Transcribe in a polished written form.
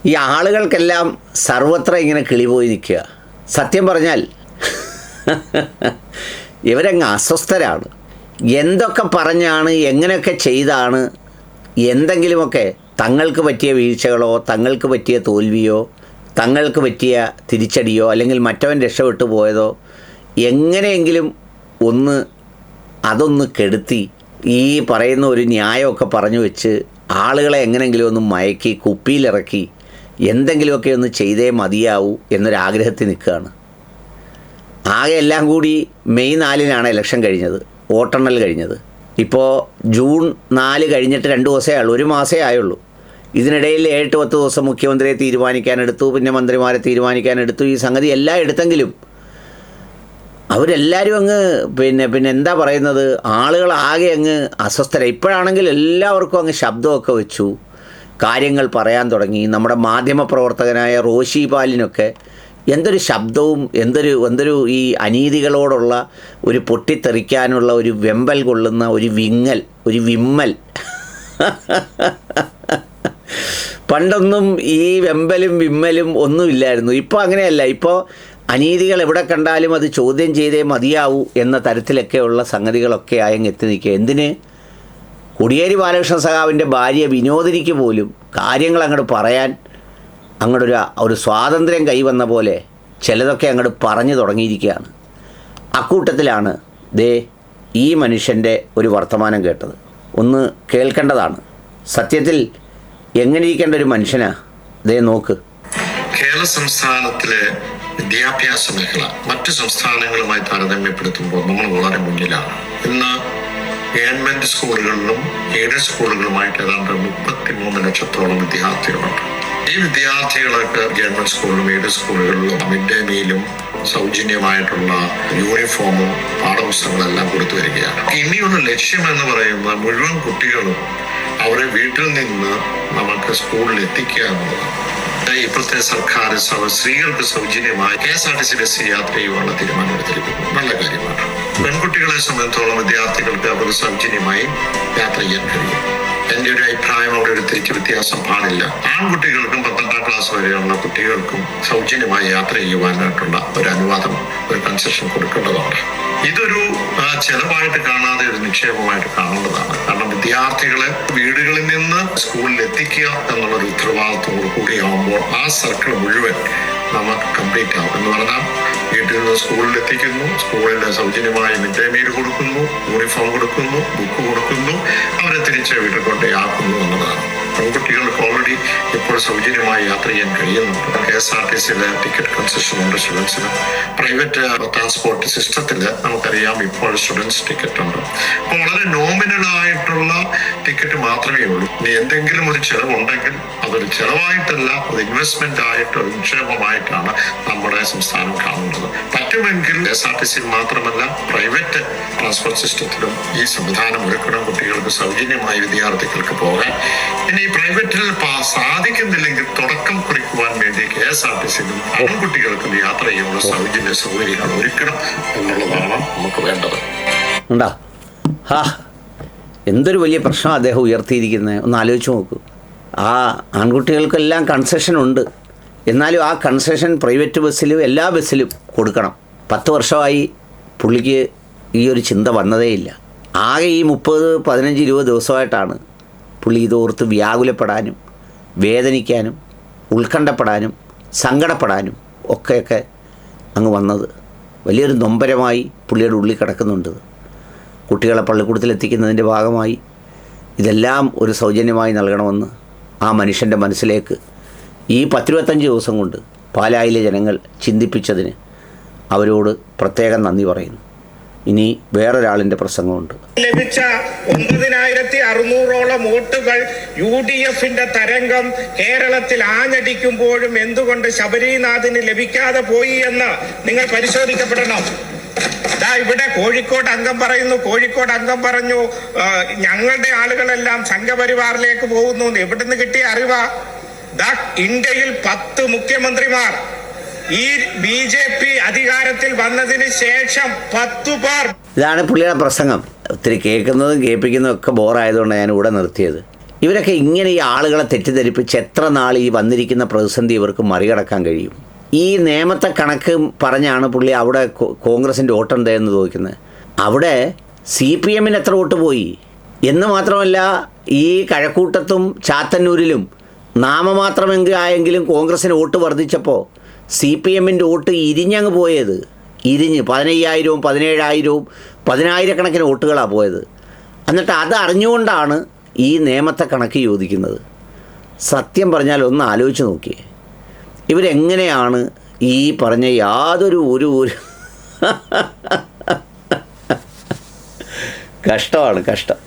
ഈ ആളുകൾക്കെല്ലാം സർവത്ര ഇങ്ങനെ കിളിപോയി നിൽക്കുക. സത്യം പറഞ്ഞാൽ ഇവരങ്ങ് അസ്വസ്ഥരാണ്. എന്തൊക്കെ പറഞ്ഞാണ്, എങ്ങനെയൊക്കെ ചെയ്താണ് എന്തെങ്കിലുമൊക്കെ തങ്ങൾക്ക് പറ്റിയ വീഴ്ചകളോ തങ്ങൾക്ക് പറ്റിയ തോൽവിയോ തങ്ങൾക്ക് പറ്റിയ തിരിച്ചടിയോ അല്ലെങ്കിൽ മറ്റവൻ രക്ഷപ്പെട്ടു പോയതോ എങ്ങനെയെങ്കിലും അതൊന്ന് കെടുത്തി ഈ പറയുന്ന ഒരു ന്യായമൊക്കെ പറഞ്ഞു വെച്ച് ആളുകളെ എങ്ങനെയെങ്കിലും ഒന്ന് മയക്കി കുപ്പിയിലിറക്കി എന്തെങ്കിലുമൊക്കെ ഒന്ന് ചെയ്തേ മതിയാവൂ എന്നൊരാഗ്രഹത്തിൽ നിൽക്കുകയാണ്. ആകെ എല്ലാം കൂടി മെയ് 4-നാണ് ഇലക്ഷൻ കഴിഞ്ഞത്, വോട്ടെണ്ണൽ കഴിഞ്ഞത്. ഇപ്പോൾ ജൂൺ 4 കഴിഞ്ഞിട്ട് 2 ദിവസമേ ആയുള്ളൂ, 1 മാസമേ ആയുള്ളൂ. ഇതിനിടയിൽ 7-10 ദിവസം മുഖ്യമന്ത്രിയെ തീരുമാനിക്കാനെടുത്തു, പിന്നെ മന്ത്രിമാരെ തീരുമാനിക്കാനെടുത്തു. ഈ സംഗതി എല്ലാം എടുത്തെങ്കിലും അവരെല്ലാവരും അങ്ങ് പിന്നെ എന്താ പറയുന്നത്, ആളുകളാകെ അങ്ങ് അസ്വസ്ഥരായി. ഇപ്പോഴാണെങ്കിൽ എല്ലാവർക്കും അങ്ങ് ശബ്ദമൊക്കെ വെച്ചു കാര്യങ്ങൾ പറയാൻ തുടങ്ങി. നമ്മുടെ മാധ്യമപ്രവർത്തകനായ റോഷി പാലിനൊക്കെ എന്തൊരു ശബ്ദവും എന്തൊരു ഈ അനീതികളോടുള്ള ഒരു പൊട്ടിത്തെറിക്കാനുള്ള ഒരു വെമ്പൽ കൊള്ളുന്ന ഒരു വിമ്മൽ. പണ്ടൊന്നും ഈ വെമ്പലും വിമ്മലും ഒന്നുമില്ലായിരുന്നു. ഇപ്പോൾ അങ്ങനെയല്ല. ഇപ്പോൾ അനീതികൾ എവിടെ കണ്ടാലും അത് ചോദ്യം ചെയ്തേ മതിയാവൂ എന്ന തരത്തിലൊക്കെയുള്ള സംഗതികളൊക്കെ ആയങ്ങ് എത്തി നിൽക്കുക. എന്തിന്? കോടിയേരി ബാലകൃഷ്ണ സഖാവിൻ്റെ ഭാര്യ വിനോദിനിക്ക് പോലും കാര്യങ്ങൾ അങ്ങോട്ട് പറയാൻ ഒരു സ്വാതന്ത്ര്യം കൈവന്ന പോലെ ചിലതൊക്കെ അങ്ങോട്ട് പറഞ്ഞു തുടങ്ങിയിരിക്കുകയാണ്. അക്കൂട്ടത്തിലാണ് ഈ മനുഷ്യൻ്റെ ഒരു വർത്തമാനം കേട്ടത്. ഒന്ന് കേൾക്കേണ്ടതാണ്. സത്യത്തിൽ എങ്ങനെയിരിക്കേണ്ട ഒരു മനുഷ്യനാ. നോക്ക്. കേരള സംസ്ഥാനത്തിലെ വിദ്യാഭ്യാസ മേഖല മറ്റു സംസ്ഥാനങ്ങളുമായി താരതമ്യപ്പെടുത്തുമ്പോൾ നമ്മൾ വളരെ മുന്നിലാണ്. ഇന്ന് ഗവൺമെന്റ് സ്കൂളുകളിലും എയ്ഡഡ് സ്കൂളുകളുമായിട്ട് ഏതാണ്ട് 33 ലക്ഷത്തോളം വിദ്യാർത്ഥികളുണ്ട്. ഈ വിദ്യാർത്ഥികൾക്ക് ഗവൺമെന്റ് സ്കൂളിലും എയ്ഡഡ് സ്കൂളുകളിലും മിഡ് ഡേ മീലും സൗജന്യമായിട്ടുള്ള യൂണിഫോമും പാഠപുസ്തകങ്ങളെല്ലാം കൊടുത്തു വരികയാണ്. ഇനിയുള്ള ലക്ഷ്യം എന്ന് പറയുന്നത് മുഴുവൻ കുട്ടികളും അവരെ വീട്ടിൽ നിന്ന് നമുക്ക് സ്കൂളിൽ എത്തിക്കുക എന്നുള്ളതാണ്. ഇപ്പോഴത്തെ സർക്കാർ സ്ത്രീകൾക്ക് സൗജന്യമായി KSRTC ബസ് യാത്ര ചെയ്യുവാനുള്ള തീരുമാനമെടുത്തിരിക്കുന്നു. നല്ല കാര്യമാണ്. പെൺകുട്ടികളെ സംബന്ധിച്ചോളം വിദ്യാർത്ഥികൾക്ക് അവർ സൗജന്യമായി യാത്ര ചെയ്യാൻ കഴിയും. എൻ്റെ ഒരു അഭിപ്രായം അവിടെ ഒരു തെറ്റ് വ്യത്യാസം പാടില്ല. ആൺകുട്ടികൾക്കും 12ാം ക്ലാസ് വരെയുള്ള കുട്ടികൾക്കും സൗജന്യമായി യാത്ര ചെയ്യുവാനായിട്ടുള്ള ഒരു അനുവാദം, ഒരു കൺസെഷൻ കൊടുക്കേണ്ടതാണ്. ഇതൊരു ചെലവായിട്ട് കാണാതെ ഒരു നിക്ഷേപമായിട്ട് കാണേണ്ടതാണ്. കാരണം വിദ്യാർത്ഥികളെ വീടുകളിൽ നിന്ന് സ്കൂളിൽ എത്തിക്കുക എന്നുള്ളൊരു ഉത്തരവാദിത്വത്തോടു കൂടിയാവുമ്പോൾ ആ സർക്കിൾ മുഴുവൻ നമുക്ക് കംപ്ലീറ്റ് ആവും. എന്ന് പറഞ്ഞാൽ വീട്ടിൽ നിന്ന് സ്കൂളിൽ എത്തിക്കുന്നു, സ്കൂളിൽ സൗജന്യമായി മിഡ് ഡേ മീൽ കൊടുക്കുന്നു, യൂണിഫോം കൊടുക്കുന്നു, ബുക്ക് കൊടുക്കുന്നു, അവരെ തിരിച്ച് വീട്ടിൽ കൊണ്ടേയാക്കുന്നു എന്നതാണ്. പെൺകുട്ടികൾക്ക് ഓൾറെഡി ഇപ്പോൾ സൗജന്യമായി യാത്ര ചെയ്യാൻ കഴിയുന്നുണ്ട്. KSRTCയിലെ ടിക്കറ്റ് കൺസെഷൻ ഉണ്ട് സ്റ്റുഡൻസിന്. പ്രൈവറ്റ് ട്രാൻസ്പോർട്ട് സിസ്റ്റത്തിൽ നമുക്കറിയാം ഇപ്പോൾ സ്റ്റുഡൻസ് ടിക്കറ്റ് ഉണ്ട്. അപ്പോൾ വളരെ നോമിനലായിട്ടുള്ള ടിക്കറ്റ് മാത്രമേ ഉള്ളൂ. ഇനി എന്തെങ്കിലും ഒരു ചെലവുണ്ടെങ്കിൽ അതൊരു ചെലവായിട്ടല്ല, അത് ഇൻവെസ്റ്റ്മെന്റ് ആയിട്ട് ഒരു നിക്ഷേപമായിട്ടാണ് നമ്മുടെ സംസ്ഥാനം കാണുന്നത്. പറ്റുമെങ്കിൽ KSRTCയിൽ മാത്രമല്ല പ്രൈവറ്റ് ട്രാൻസ്പോർട്ട് സിസ്റ്റത്തിലും ഈ സംവിധാനം ഒരുക്കണം, കുട്ടികൾക്ക് സൗജന്യമായി വിദ്യാർത്ഥികൾക്ക് പോകാൻ. ഇനി പ്രൈവറ്റിൽ സാധിക്കുന്നില്ലെങ്കിൽ തുടക്കം കുറിക്കുവാൻ വേണ്ടി KSRTCയിലും ആൺകുട്ടികൾക്കും യാത്ര ചെയ്യുന്ന സൗജന്യ സൗകര്യങ്ങൾ ഒരുക്കണം എന്നുള്ളതാണ് നമുക്ക് വേണ്ടത്. എന്തൊരു വലിയ പ്രശ്നം അദ്ദേഹം ഉയർത്തിയിരിക്കുന്നത് ഒന്ന് ആലോചിച്ച് നോക്കൂ. ആ ആൺകുട്ടികൾക്കെല്ലാം കൺസെഷൻ ഉണ്ട്, എന്നാലും ആ കൺസെഷൻ പ്രൈവറ്റ് ബസ്സിലും എല്ലാ ബസ്സിലും കൊടുക്കണം. 10 വർഷമായി പുള്ളിക്ക് ഈ ഒരു ചിന്ത വന്നതേയില്ല. ആകെ ഈ 30, 15, 20 ദിവസമായിട്ടാണ് പുള്ളി ഇതോർത്ത് വ്യാകുലപ്പെടാനും വേദനിക്കാനും ഉത്കണ്ഠപ്പെടാനും സങ്കടപ്പെടാനും ഒക്കെയൊക്കെ അങ്ങ് വന്നത്. വലിയൊരു നൊമ്പരമായി പുള്ളിയുടെ ഉള്ളിൽ കിടക്കുന്നുണ്ട്. കുട്ടികളെ പള്ളിക്കൂടത്തിലെത്തിക്കുന്നതിൻ്റെ ഭാഗമായി ഇതെല്ലാം ഒരു സൗജന്യമായി നൽകണമെന്ന് ആ മനുഷ്യൻ്റെ മനസ്സിലേക്ക് ഈ 10-25 ദിവസം കൊണ്ട് പാലായിലെ ജനങ്ങൾ ചിന്തിപ്പിച്ചതിന് അവരോട് പ്രത്യേകം നന്ദി പറയുന്നു. ഇനി വേറൊരാളിൻ്റെ പ്രസംഗമുണ്ട്. ലഭിച്ച 9600ഓളം വോട്ടുകൾ UDFന്റെ തരംഗം കേരളത്തിൽ ആഞ്ഞടിക്കുമ്പോഴും എന്തുകൊണ്ട് ശബരിനാഥിന് ലഭിക്കാതെ പോയി എന്ന് നിങ്ങൾ പരിശോധിക്കപ്പെടണം. ഇവിടെ കോഴിക്കോട് അംഗം പറഞ്ഞു ഞങ്ങളുടെ ആളുകളെല്ലാം സംഘപരിവാറിലേക്ക് പോകുന്നു. എവിടുന്ന് കിട്ടിയ അറിവാ? ഇന്ത്യയിൽ 10 മുഖ്യമന്ത്രിമാർ ഈ BJP അധികാരത്തിൽ വന്നതിന് ശേഷം 10 പേർ. ഇതാണ് പുള്ളിയുടെ പ്രസംഗം. ഒത്തിരി കേൾക്കുന്നതും കേൾപ്പിക്കുന്നതും ഒക്കെ ബോറായതുകൊണ്ടാണ് ഞാൻ ഇവിടെ നിർത്തിയത്. ഇവരൊക്കെ ഇങ്ങനെ ഈ ആളുകളെ തെറ്റിദ്ധരിപ്പിച്ച് എത്ര നാൾ ഈ വന്നിരിക്കുന്ന പ്രതിസന്ധി ഇവർക്ക് മറികടക്കാൻ കഴിയും? ഈ നേമത്തെ കണക്ക് പറഞ്ഞാണ് പുള്ളി അവിടെ കോൺഗ്രസിൻ്റെ വോട്ടെന്തെന്ന് ചോദിക്കുന്നത്. അവിടെ CPM എത്ര വോട്ട് പോയി എന്ന് മാത്രമല്ല, ഈ കഴക്കൂട്ടത്തും ചാത്തന്നൂരിലും നാമമാത്രമെങ്കിലും ആയെങ്കിലും കോൺഗ്രസിന് വോട്ട് വർദ്ധിച്ചപ്പോൾ CPM വോട്ട് ഇരിഞ്ഞങ്ങ് പോയത്. ഇരിഞ്ഞ് 15,000, 17,000, 10,000 വോട്ടുകളാണ് പോയത്. എന്നിട്ട് അത് അറിഞ്ഞുകൊണ്ടാണ് ഈ നേമത്തെ കണക്ക് ചോദിക്കുന്നത്. സത്യം പറഞ്ഞാൽ ഒന്ന് ആലോചിച്ച് നോക്കിയേ, ഇവരെങ്ങനെയാണ് ഈ പറഞ്ഞ യാതൊരു ഒരു കഷ്ടമാണ്, കഷ്ടം.